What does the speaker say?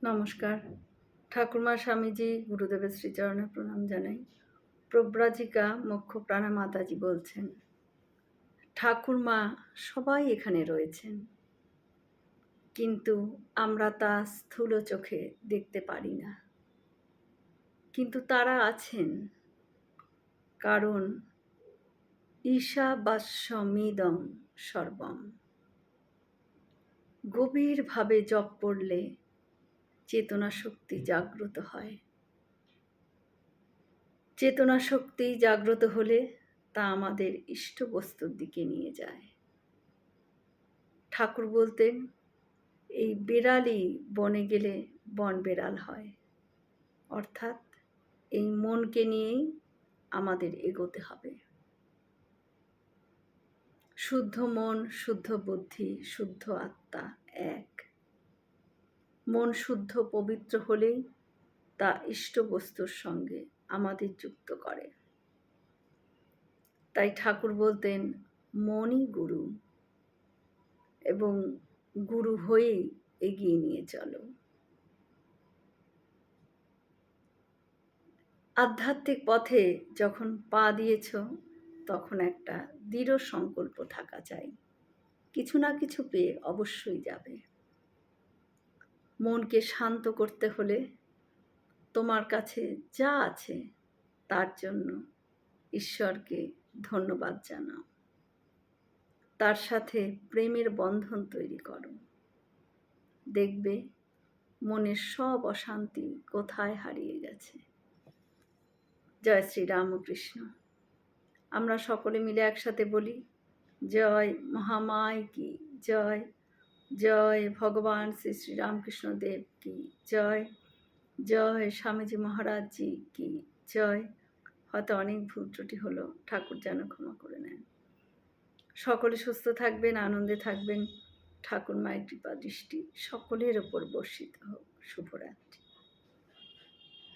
নমস্কার। ঠাকুরমা স্বামীজি গুরুদেবের শ্রীচরণে প্রণাম জানাই। প্রব্রাজিকা মুখ্য প্রাণা মাতাজি বলছেন, ঠাকুরমা সবাই এখানে রয়েছেন, কিন্তু আমরা তা স্থূল চোখে দেখতে পারি না। কিন্তু তারা আছেন, কারণ ঈশাবাস্যমিদং সর্বম। গভীরভাবে জপ পড়লে চেতনা শক্তি জাগ্রত হয়। চেতনা শক্তি জাগ্রত হলে তা আমাদের ইষ্ট বস্তুর দিকে নিয়ে যায়। ঠাকুর বলতেন, এই বেড়ালই বনে গেলে বন বেড়াল হয়, অর্থাৎ এই মনকে নিয়েই আমাদের এগোতে হবে। শুদ্ধ মন, শুদ্ধ বুদ্ধি, শুদ্ধ আত্মা এক। মন শুদ্ধ পবিত্র হলেই তা ইষ্ট বস্তুর সঙ্গে আমাদের যুক্ত করে। তাই ঠাকুর বলতেন, মনই গুরু, এবং গুরু হয়েই এগিয়ে নিয়ে চলো। আধ্যাত্মিক পথে যখন পা দিয়েছ, তখন একটা দৃঢ় সংকল্প থাকা চাই, কিছু না কিছু পেয়ে অবশ্যই যাবে। মনকে শান্ত করতে হলে তোমার কাছে যা আছে তার জন্য ঈশ্বরকে ধন্যবাদ জানাও। তার সাথে প্রেমের বন্ধন তৈরি করো। দেখবে মনের সব অশান্তি কোথায় হারিয়ে গেছে। জয় শ্রী রামকৃষ্ণ। আমরা সকলে মিলে একসাথে বলি, জয় মহামায় কি জয়, জয় ভগবান শ্রী শ্রী রামকৃষ্ণ দেব কি জয়, জয় স্বামীজি মহারাজ জি কি জয়। হয়তো অনেক ভুল ত্রুটি হলো, ঠাকুর যেন ক্ষমা করে নেন। সকলে সুস্থ থাকবেন, আনন্দে থাকবেন। ঠাকুর মায়ের কৃপা দৃষ্টি সকলের ওপর বর্ষিত হোক। শুভরাত্রি।